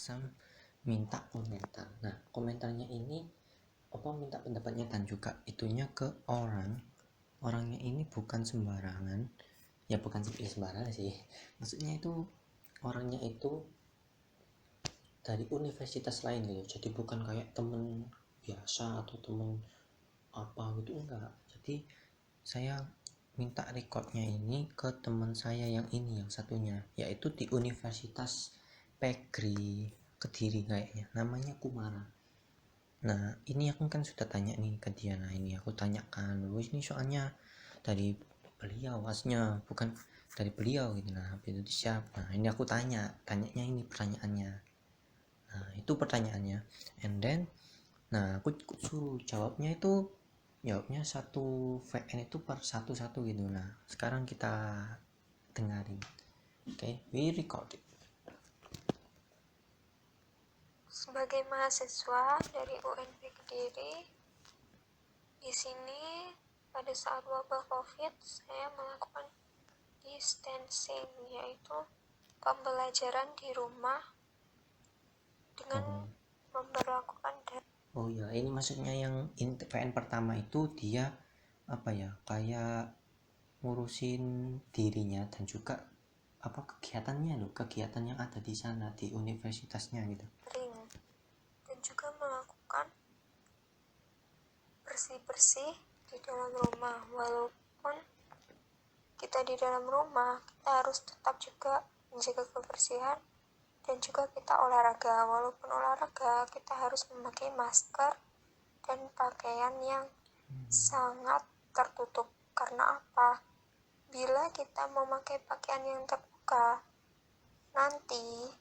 Sam minta komentar. Nah, komentarnya ini minta pendapatnya dan juga itunya ke orangnya ini bukan sembarangan. Ya bukan sembarangan sih. Maksudnya itu orangnya itu dari universitas lain gitu. Jadi bukan kayak temen biasa atau temen apa gitu, enggak. Jadi saya minta recordnya ini ke teman saya yang ini, yang satunya, yaitu di Universitas Pegri Kediri kayaknya, namanya Kumara. Nah ini aku kan sudah tanya nih ke dia. Nah ini aku tanyakan dulu, ini soalnya dari beliau asnya, bukan dari beliau gitu. Nah itu siapa? Nah ini aku tanyanya ini pertanyaannya. Nah itu pertanyaannya, and then nah aku suruh jawabnya satu VN itu per satu-satu gitu. Nah sekarang kita dengarin. Oke, we record it. Sebagai mahasiswa dari UNP Kediri, di sini pada saat wabah COVID, saya melakukan distancing, yaitu pembelajaran di rumah dengan memperlakukan Oh ya, ini maksudnya yang VN pertama itu dia kayak ngurusin dirinya dan juga kegiatannya loh, kegiatan yang ada di sana di universitasnya gitu. daring dan juga melakukan bersih-bersih di dalam rumah. Walaupun kita di dalam rumah, kita harus tetap juga menjaga kebersihan dan juga kita olahraga. Walaupun olahraga, kita harus memakai masker dan pakaian yang sangat tertutup. Karena apa? Bila kita memakai pakaian yang terbuka, nanti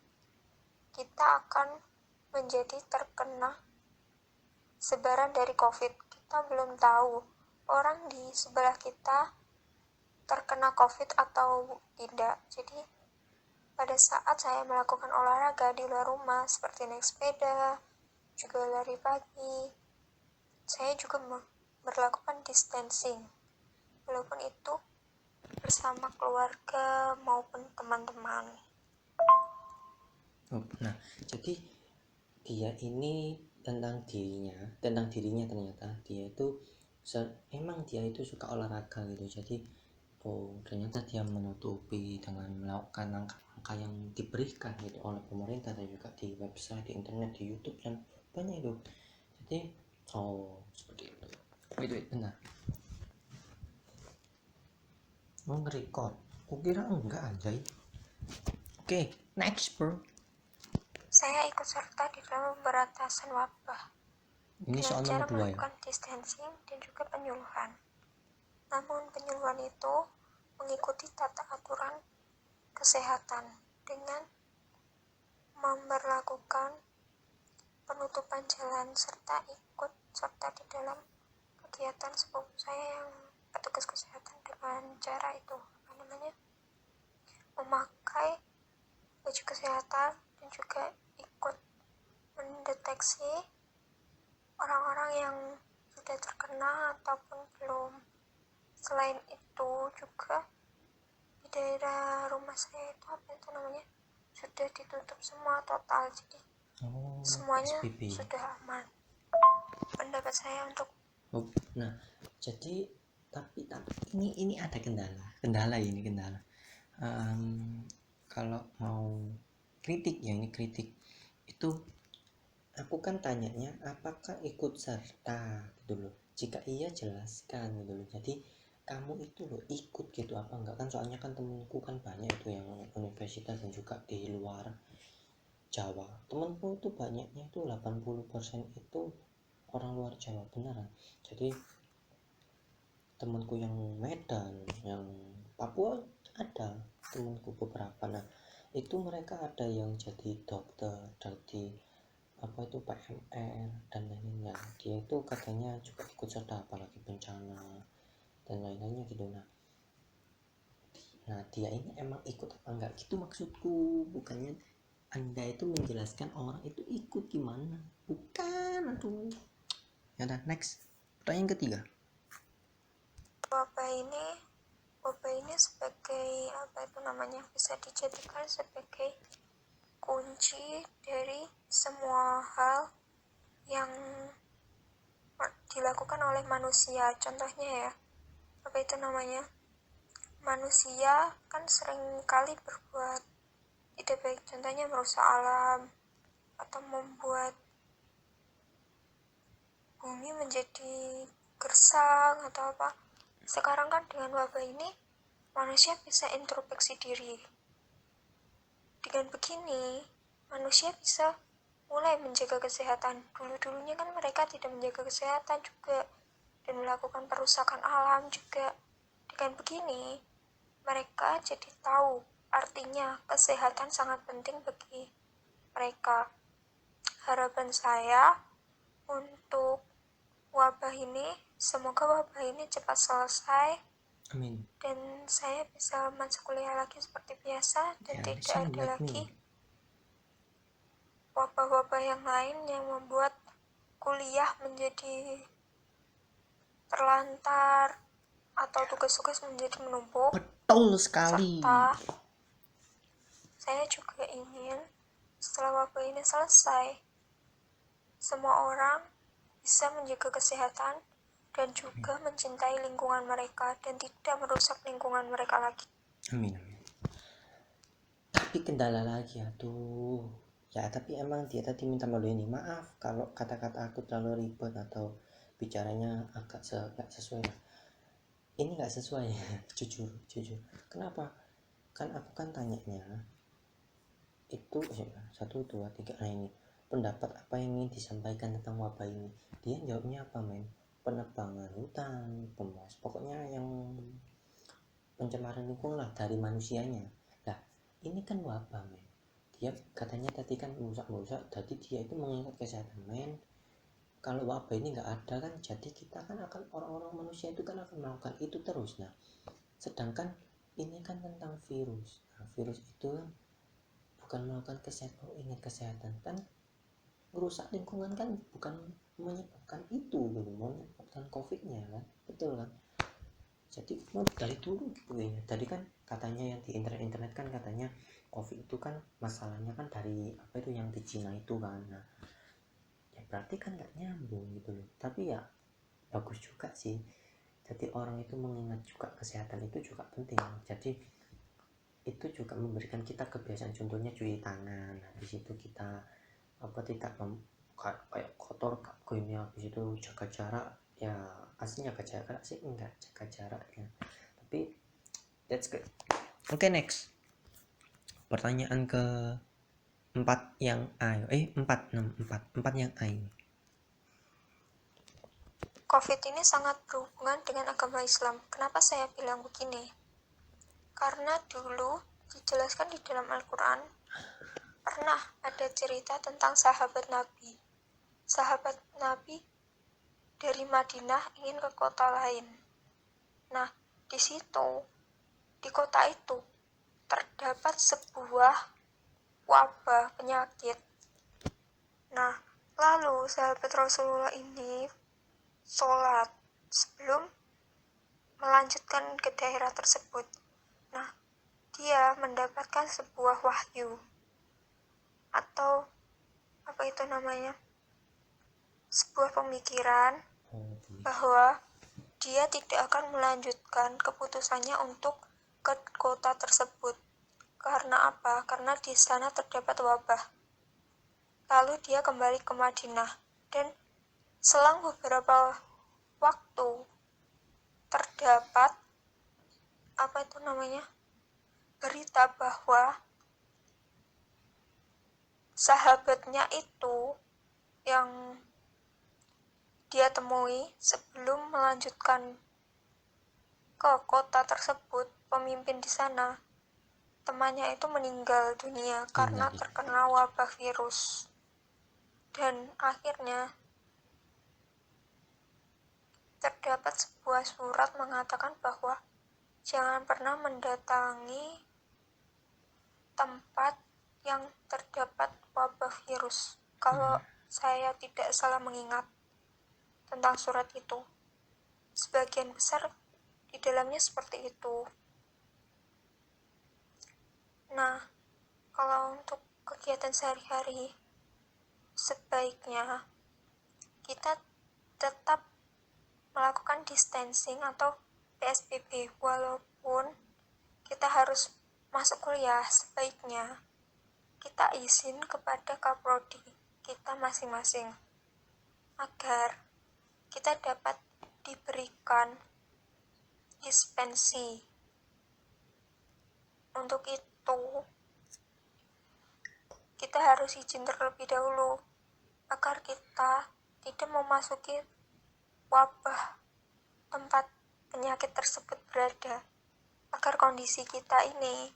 kita akan menjadi terkena sebaran dari COVID. Kita belum tahu orang di sebelah kita terkena COVID atau tidak. Jadi pada saat saya melakukan olahraga di luar rumah seperti naik sepeda, juga lari pagi, saya juga melakukan distancing. Walaupun itu bersama keluarga maupun teman-teman. Nah, jadi dia ini tentang dirinya ternyata dia itu emang dia itu suka olahraga gitu. Jadi ternyata dia menutupi dengan melakukan langkah-langkah yang diberikan gitu oleh pemerintah dan juga di website, di internet, di YouTube dan banyak itu. Jadi seperti itu. Wait benar. Mau nge-record? Kukira enggak anjay. Oke, next bro. Saya ikut serta di dalam pemberantasan wabah Ini soal dengan cara nomor 2 ya. melakukan distancing dan juga penyuluhan. Namun penyuluhan itu mengikuti tata aturan kesehatan dengan memperlakukan penutupan jalan serta ikut serta di dalam kegiatan sepupu saya yang petugas kesehatan dengan cara itu memakai baju kesehatan dan juga ikut mendeteksi orang-orang yang sudah terkena ataupun belum. Selain itu juga di daerah rumah saya itu sudah ditutup semua total, jadi semuanya SPB. sudah aman. Pendapat saya untuk Nah, jadi tapi ini ada kendala. Kalau mau kritik ya, ini kritik itu aku kan tanyanya apakah ikut serta gitu loh. Jika iya jelaskan gitu loh. Jadi kamu itu loh ikut gitu apa enggak, kan soalnya kan temenku kan banyak itu yang universitas dan juga di luar Jawa. Temenku itu banyaknya itu 80% itu orang luar Jawa beneran. Jadi temanku yang Medan, yang Papua ada temanku beberapa. Nah itu mereka ada yang jadi dokter, jadi PMR dan lainnya. Dia itu katanya juga ikut serta apalagi bencana dan lain-lainnya gitu. Nah dia ini emang ikut apa enggak gitu maksudku, bukannya anda itu menjelaskan orang itu ikut gimana, bukan. Aduh ya udah, next pertanyaan ketiga. wabah ini sebagai bisa dijadikan sebagai kunci dari semua hal yang dilakukan oleh manusia. Contohnya ya, apa itu namanya? Manusia kan sering kali berbuat tidak baik, contohnya merusak alam atau membuat bumi menjadi gersang atau apa. Sekarang kan dengan wabah ini manusia bisa introspeksi diri. Dengan begini manusia bisa mulai menjaga kesehatan. Dulu-dulunya kan mereka tidak menjaga kesehatan juga dan melakukan perusakan alam juga. Dengan begini mereka jadi tahu artinya kesehatan sangat penting bagi mereka. Harapan saya untuk wabah ini, semoga wabah ini cepat selesai. Amin. Dan saya bisa masuk kuliah lagi seperti biasa dan Ya, tidak same ada like lagi me. wabah-wabah yang lain yang membuat kuliah menjadi terlantar atau tugas-tugas menjadi menumpuk. Betul sekali. Serta saya juga ingin setelah wabah ini selesai, semua orang bisa menjaga kesehatan dan juga mencintai lingkungan mereka dan tidak merusak lingkungan mereka lagi. Amin, amin. Tapi kendala lagi aduh. Ya, tapi emang dia tadi minta malu ini. Maaf kalau kata-kata aku terlalu ribet atau bicaranya agak gak sesuai. Ini gak sesuai jujur. Kenapa? Kan aku kan tanyanya itu 1, 2, 3. Nah ini pendapat apa yang ingin disampaikan tentang wabah ini. Dia jawabnya apa, men? Penebangan hutan, pokoknya yang pencemaran lingkungan lah dari manusianya. Nah ini kan wabah, men. Dia katanya tadi kan merusak, jadi dia itu mengingat kesehatan, men. Kalau wabah ini nggak ada kan, jadi kita kan akan, orang-orang manusia itu kan akan melakukan itu terus. Nah sedangkan ini kan tentang virus. Nah virus itu kan bukan melakukan kesehatan, ingat kesehatan kan, merusak lingkungan kan bukan menyebabkan itu gitu, menyebabkan covidnya kan, betul kan. Jadi dari dulu gitu ya, tadi kan katanya yang di internet kan katanya covid itu kan masalahnya kan dari apa itu yang di Cina itu kan. Nah ya berarti kan nggak nyambung gitu loh, tapi ya bagus juga sih. Jadi orang itu mengingat juga kesehatan itu juga penting. Jadi itu juga memberikan kita kebiasaan, contohnya cuci tangan. Habis itu kita apa tidak kayak kotor ini, habis itu jaga jarak. Ya aslinya jaga jarak sih enggak jaga jaraknya, tapi that's good. Oke, next pertanyaan ke 4 yang A. 4 yang A. COVID ini sangat berhubungan dengan agama Islam. Kenapa saya bilang begini? Karena dulu dijelaskan di dalam Al-Quran, pernah ada cerita tentang sahabat Nabi. Sahabat Nabi dari Madinah ingin ke kota lain. Nah, di situ, di kota itu, terdapat sebuah wabah penyakit. Nah, lalu sahabat Rasulullah ini sholat sebelum melanjutkan ke daerah tersebut. Nah, dia mendapatkan sebuah wahyu atau apa itu namanya, sebuah pemikiran bahwa dia tidak akan melanjutkan keputusannya untuk ke kota tersebut. Karena apa? Karena di sana terdapat wabah. Lalu dia kembali ke Madinah dan selang beberapa waktu terdapat apa itu namanya, berita bahwa sahabatnya itu yang dia temui sebelum melanjutkan ke kota tersebut, pemimpin di sana, temannya itu meninggal dunia karena terkena wabah virus. Dan akhirnya terdapat sebuah surat mengatakan bahwa jangan pernah mendatangi tempat yang terdapat wabah virus. Kalau saya tidak salah mengingat tentang surat itu, sebagian besar di dalamnya seperti itu. Nah, kalau untuk kegiatan kegiatan sehari-hari, sebaiknya kita tetap melakukan distancing atau PSBB. Walaupun kita harus masuk kuliah, sebaiknya kita izin kepada kaprodi kita masing-masing agar kita dapat diberikan dispensi. Untuk itu kita harus izin terlebih dahulu agar kita tidak memasuki wabah tempat penyakit tersebut berada, agar kondisi kita ini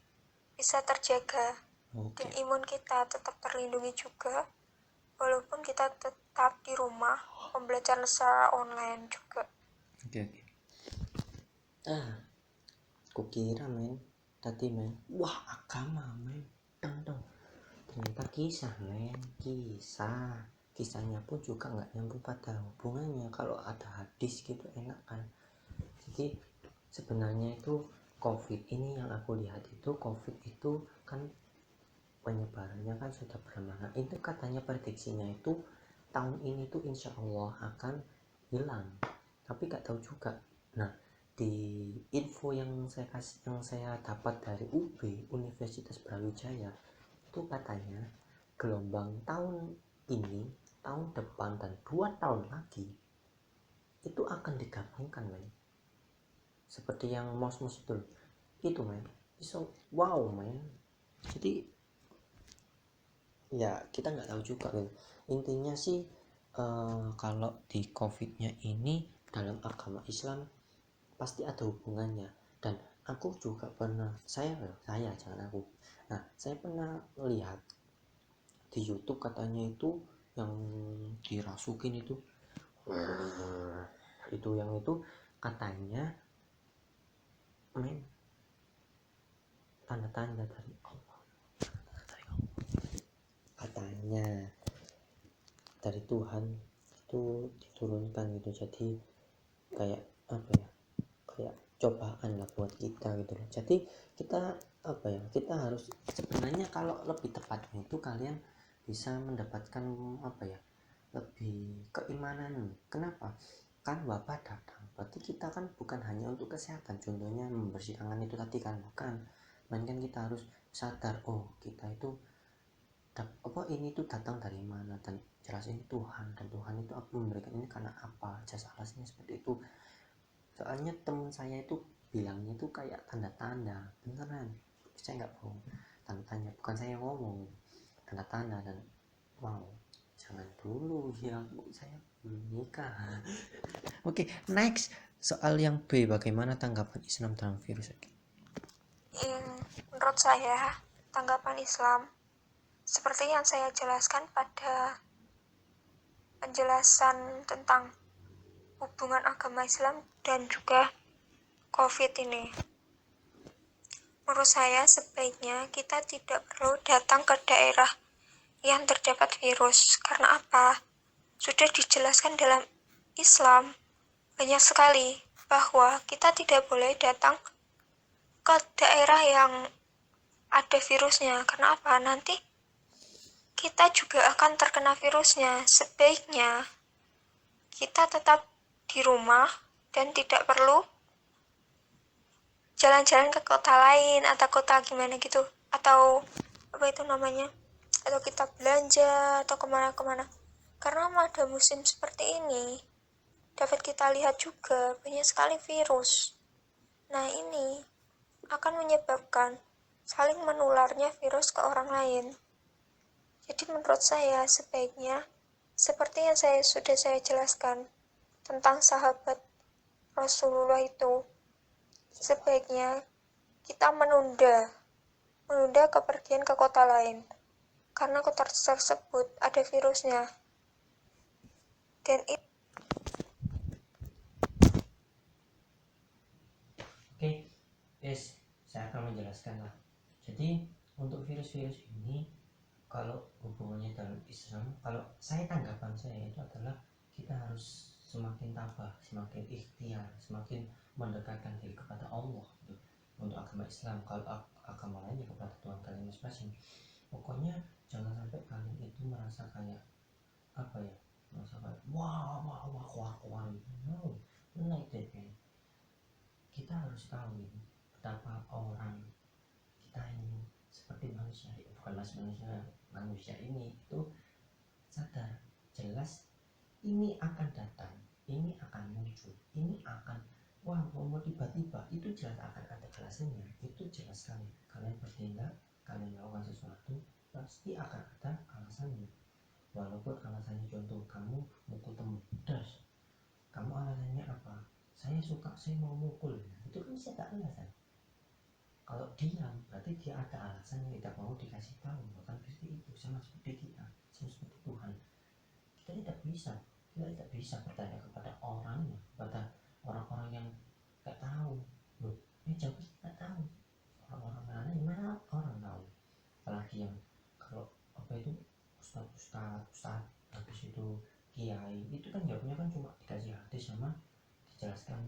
bisa terjaga dan imun kita tetap terlindungi juga, walaupun kita tetap di rumah pembelajaran secara online juga. Oke. Kukira men tadi men, wah agama men, dong ternyata kisah men, kisahnya pun juga nggak nyambung pada hubungannya. Kalau ada hadis gitu enak kan. Jadi sebenarnya itu COVID ini yang aku lihat itu, COVID itu kan penyebarannya kan sudah berlama. Itu katanya prediksinya itu tahun ini tuh insya Allah akan hilang, tapi gak tahu juga. Nah, di info yang saya dapat dari UB, Universitas Brawijaya, itu katanya gelombang tahun ini, tahun depan, dan 2 tahun lagi itu akan digabungkan men, seperti yang mos itu men. So wow men, jadi ya kita nggak tahu juga men. Intinya sih kalau di COVID-nya ini dalam agama Islam pasti ada hubungannya. Dan aku juga pernah, saya jangan aku, nah saya pernah lihat di YouTube katanya itu yang dirasukin itu yang itu katanya men tanda-tanda dari Allah, katanya dari Tuhan itu diturunkan gitu. Jadi kayak apa ya, kayak cobaan lah buat kita gitu loh. Jadi kita apa ya, kita harus sebenarnya kalau lebih tepatnya itu kalian bisa mendapatkan apa ya, lebih keimanan. Kenapa? Kan wabah datang, berarti kita kan bukan hanya untuk kesehatan, contohnya membersihkan tangan itu tadi kan, bukan, melainkan kita harus sadar, oh kita itu ini tuh datang dari mana, dan jelas ini Tuhan, dan Tuhan itu aku memberikan ini karena apa, jelas alasannya seperti itu. Soalnya teman saya itu bilangnya tuh kayak tanda-tanda, beneran, saya nggak bohong, tanda-tanda, bukan saya ngomong, tanda-tanda. Dan wow, jangan dulu ya, saya belum nikah. Oke, next soal yang B, bagaimana tanggapan Islam tentang virus? Menurut saya, tanggapan Islam seperti yang saya jelaskan pada penjelasan tentang hubungan agama Islam dan juga COVID ini. Menurut saya, sebaiknya kita tidak perlu datang ke daerah yang terdapat virus. Karena apa? Sudah dijelaskan dalam Islam banyak sekali bahwa kita tidak boleh datang ke daerah yang ada virusnya. Karena apa? Nanti kita juga akan terkena virusnya. Sebaiknya kita tetap di rumah dan tidak perlu jalan-jalan ke kota lain atau kota gimana gitu, atau apa itu namanya, atau kita belanja atau kemana-kemana. Karena pada musim seperti ini dapat kita lihat juga banyak sekali virus. Nah, ini akan menyebabkan saling menularnya virus ke orang lain. Jadi menurut saya sebaiknya seperti yang sudah saya jelaskan tentang sahabat Rasulullah itu, sebaiknya kita menunda kepergian ke kota lain karena kota tersebut ada virusnya. Dan itu Oke, yes, saya akan menjelaskan lah. Jadi untuk virus-virus ini, kalau hubungannya dalam Islam, kalau tanggapan saya itu adalah kita harus semakin tabah, semakin ikhtiar, semakin mendekatkan diri kepada Allah gitu. Untuk agama Islam, kalau agama lainnya kepada Tuhan kalian masing-masing. Pokoknya jangan sampai kalian itu merasa kayak apa ya, merasa kayak wah wah wah wah wah gitu. No, like that man. Kita harus tahu gitu, betapa orang kita ini seperti manusia, bukan manusia ini itu sadar jelas ini akan datang, ini akan muncul, ini akan wah mau tiba-tiba, itu jelas akan ada alasannya, itu jelas sekali. Kalian bertindak, kalian melakukan sesuatu pasti akan ada alasannya. Walaupun alasannya contoh kamu mukul temen, das kamu alasannya apa, saya suka, saya mau mukul, itu kan bisa tak alasan. Kalau diam berarti dia ada alasan yang tidak mau dikasih tahu. Bahkan seperti itu, sama seperti kita, sama seperti Tuhan. Kita tidak bisa bertanya kepada orangnya, kepada orang-orang yang nggak tahu. Loh, ini jauh nggak tahu. Orang-orang mana yang mana orang tahu. Apalagi yang kalau apa itu ustad, habis itu kiai, itu kan jawabnya kan cuma dikasih hadis sama dijelaskan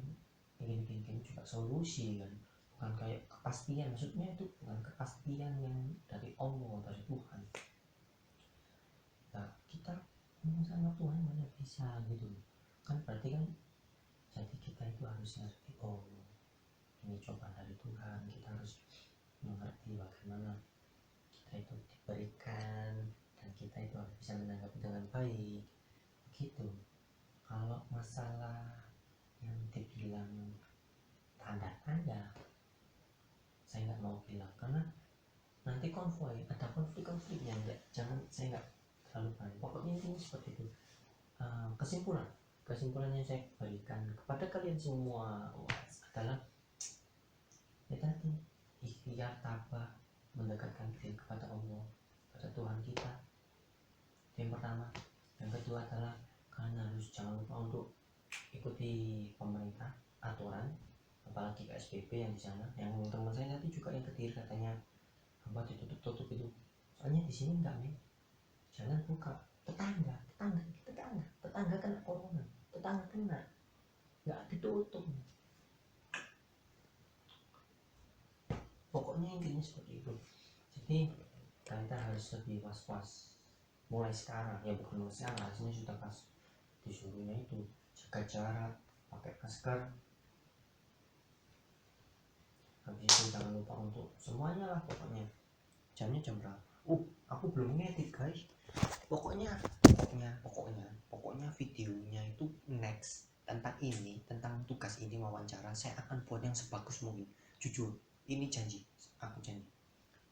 ingin juga solusi kan, bukan kayak kepastian. Maksudnya itu bukan kepastian yang dari Allah, dari Tuhan. Nah kita sama Tuhan mana bisa gitu kan, berarti kan jadi kita itu harus ngerti, oh ini cobaan dari Tuhan. Kita harus mengerti bagaimana kita itu diberikan, dan kita itu harus bisa menanggapi dengan baik begitu. Kalau masalah yang dibilang tanda-tanda, saya nggak mau bilang karena nanti ada konfliknya. Jangan, saya nggak terlalu banyak. Pokoknya intinya seperti itu. Kesimpulan yang saya berikan kepada kalian semua adalah ya tadi, ikhtiar tabah mendekatkan diri kepada Allah, kepada Tuhan kita, itu yang pertama. Yang kedua adalah kalian harus jangan lupa untuk ikuti pemerintah aturan, apalagi PSBB yang di sana. Yang teman saya nanti juga yang Kediri katanya apa ditutup itu, soalnya di sini enggak nih, jangan buka. Tetangga kena corona, tetangga kena, nggak ditutup. Pokoknya intinya seperti itu. Jadi kita harus lebih was-was mulai sekarang, ya bukan mulai sekarang, harusnya sudah pas disuruhnya itu jaga jarak, pakai masker, habis itu jangan lupa untuk semuanya lah. Pokoknya jamnya jam berapa, aku belum ngedit guys. Pokoknya videonya itu next tentang ini, tentang tugas ini, wawancara, saya akan buat yang sebagus mungkin, jujur, ini janji, aku janji.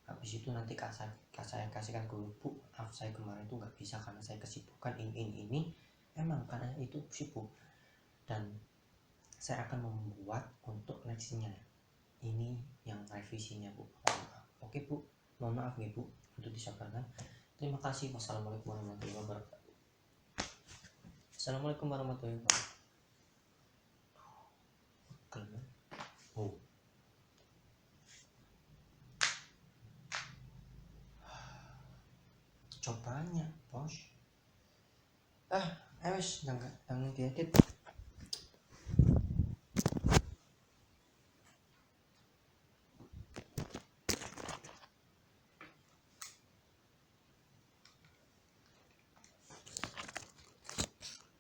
Habis itu nanti saya kasihkan ke Bu, maaf saya kemarin itu nggak bisa karena saya kesibukan ini emang karena itu sibuk, dan saya akan membuat untuk nextnya ini yang revisinya Bu. Oke Bu, mohon maaf nih Bu untuk disabarkan. Terima kasih. Wassalamualaikum warahmatullahi wabarakatuh. Assalamualaikum warahmatullahi wabarakatuh. Cobanya bos. Jangan diedit.